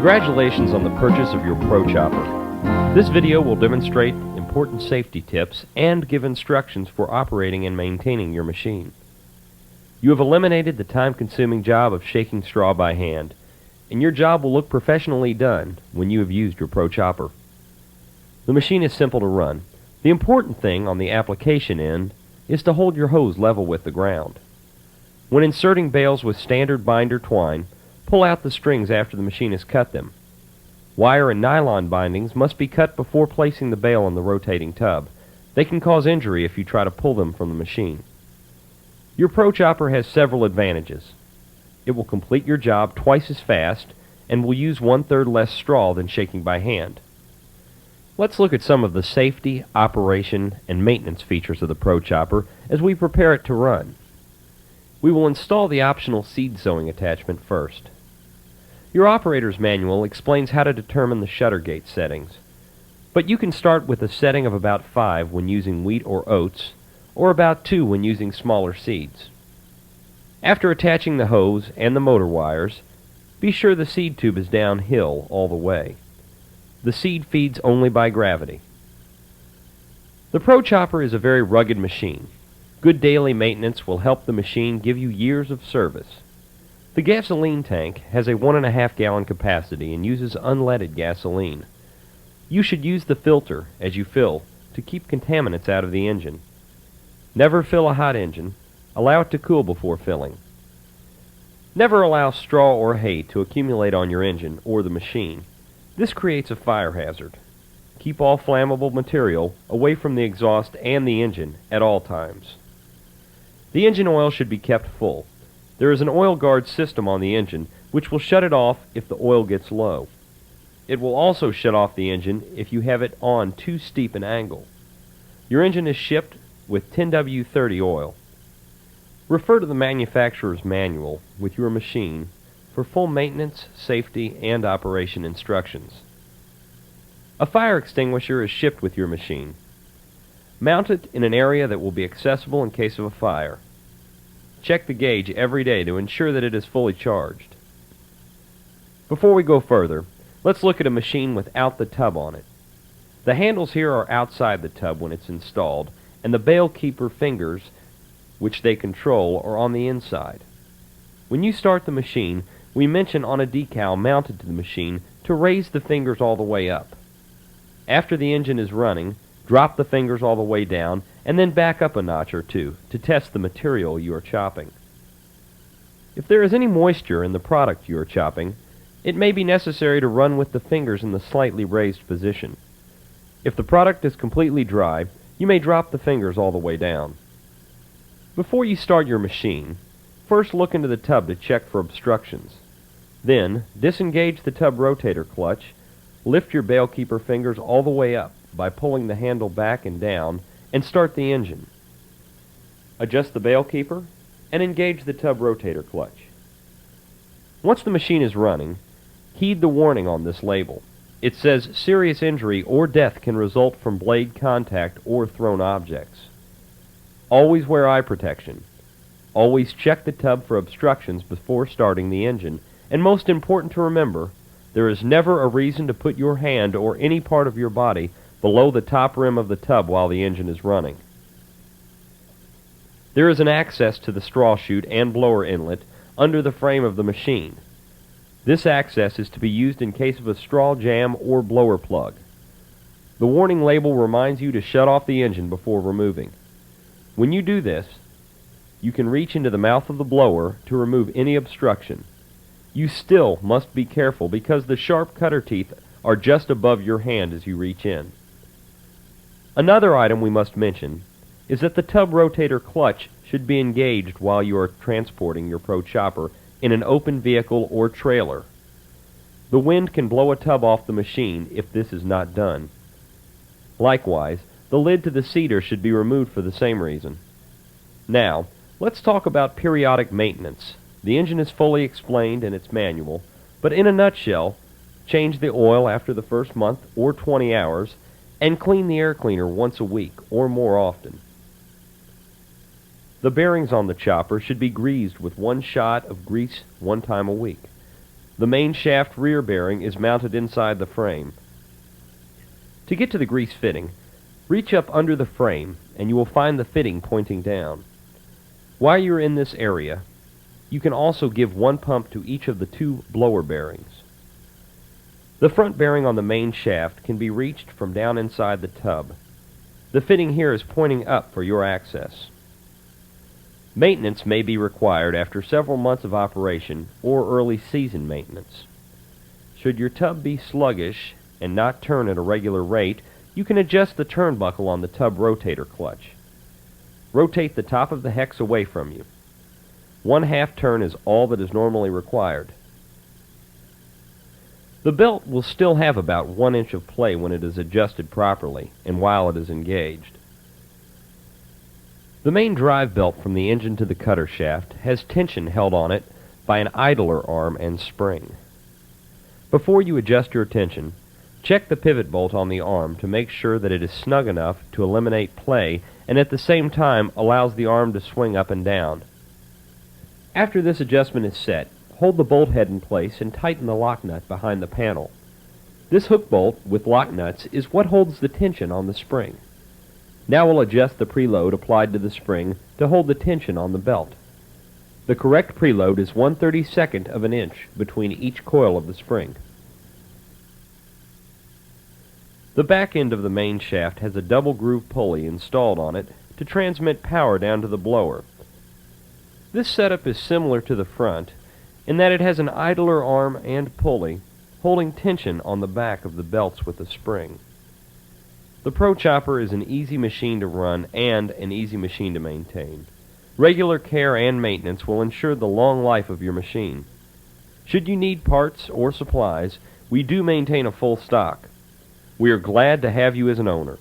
Congratulations on the purchase of your Pro Chopper. This video will demonstrate important safety tips and give instructions for operating and maintaining your machine. You have eliminated the time-consuming job of shaking straw by hand, and your job will look professionally done when you have used your Pro Chopper. The machine is simple to run. The important thing on the application end is to hold your hose level with the ground. When inserting bales with standard binder twine, pull out the strings after the machine has cut them. Wire and nylon bindings must be cut before placing the bale in the rotating tub. They can cause injury if you try to pull them from the machine. Your Pro Chopper has several advantages. It will complete your job twice as fast and will use 1/3 less straw than shaking by hand. Let's look at some of the safety, operation, and maintenance features of the Pro Chopper as we prepare it to run. We will install the optional seed sowing attachment first. Your operator's manual explains how to determine the shutter gate settings, but you can start with a setting of about 5 when using wheat or oats, or about 2 when using smaller seeds. After attaching the hose and the motor wires, be sure the seed tube is downhill all the way. The seed feeds only by gravity. The Pro Chopper is a very rugged machine. Good daily maintenance will help the machine give you years of service. The gasoline tank has a 1.5 gallon capacity and uses unleaded gasoline. You should use the filter as you fill to keep contaminants out of the engine. Never fill a hot engine. Allow it to cool before filling. Never allow straw or hay to accumulate on your engine or the machine. This creates a fire hazard. Keep all flammable material away from the exhaust and the engine at all times. The engine oil should be kept full. There is an oil guard system on the engine which will shut it off if the oil gets low. It will also shut off the engine if you have it on too steep an angle. Your engine is shipped with 10W30 oil. Refer to the manufacturer's manual with your machine for full maintenance, safety, and operation instructions. A fire extinguisher is shipped with your machine. Mount it in an area that will be accessible in case of a fire. Check the gauge every day to ensure that it is fully charged. Before we go further, let's look at a machine without the tub on it. The handles here are outside the tub when it's installed, and the bale keeper fingers, which they control, are on the inside. When you start the machine, we mention on a decal mounted to the machine to raise the fingers all the way up. After the engine is running, drop the fingers all the way down and then back up a notch or two to test the material you are chopping. If there is any moisture in the product you are chopping, it may be necessary to run with the fingers in the slightly raised position. If the product is completely dry, you may drop the fingers all the way down. Before you start your machine, first look into the tub to check for obstructions. Then, disengage the tub rotator clutch, lift your bale keeper fingers all the way up by pulling the handle back and down, and start the engine. Adjust the bale keeper and engage the tub rotator clutch. Once the machine is running, heed the warning on this label. It says serious injury or death can result from blade contact or thrown objects. Always wear eye protection. Always check the tub for obstructions before starting the engine, and most important to remember, there is never a reason to put your hand or any part of your body below the top rim of the tub while the engine is running. There is an access to the straw chute and blower inlet under the frame of the machine. This access is to be used in case of a straw jam or blower plug. The warning label reminds you to shut off the engine before removing. When you do this, you can reach into the mouth of the blower to remove any obstruction. You still must be careful because the sharp cutter teeth are just above your hand as you reach in. Another item we must mention is that the tub rotator clutch should be engaged while you are transporting your Pro Chopper in an open vehicle or trailer. The wind can blow a tub off the machine if this is not done. Likewise, the lid to the seeder should be removed for the same reason. Now, let's talk about periodic maintenance. The engine is fully explained in its manual, but in a nutshell, change the oil after the first month or 20 hours, and clean the air cleaner once a week or more often. The bearings on the chopper should be greased with 1 shot of grease 1 time a week. The main shaft rear bearing is mounted inside the frame. To get to the grease fitting, reach up under the frame and you will find the fitting pointing down. While you're in this area, you can also give one pump to each of the two blower bearings. The front bearing on the main shaft can be reached from down inside the tub. The fitting here is pointing up for your access. Maintenance may be required after several months of operation or early season maintenance. Should your tub be sluggish and not turn at a regular rate, you can adjust the turnbuckle on the tub rotator clutch. Rotate the top of the hex away from you. 1/2 turn is all that is normally required. The belt will still have about 1 inch of play when it is adjusted properly and while it is engaged. The main drive belt from the engine to the cutter shaft has tension held on it by an idler arm and spring. Before you adjust your tension, check the pivot bolt on the arm to make sure that it is snug enough to eliminate play and at the same time allows the arm to swing up and down. After this adjustment is set, hold the bolt head in place and tighten the lock nut behind the panel. This hook bolt with lock nuts is what holds the tension on the spring. Now we'll adjust the preload applied to the spring to hold the tension on the belt. The correct preload is 1/32 of an inch between each coil of the spring. The back end of the main shaft has a double groove pulley installed on it to transmit power down to the blower. This setup is similar to the front in that it has an idler arm and pulley holding tension on the back of the belts with a spring. The Pro Chopper is an easy machine to run and an easy machine to maintain. Regular care and maintenance will ensure the long life of your machine. Should you need parts or supplies, we do maintain a full stock. We are glad to have you as an owner.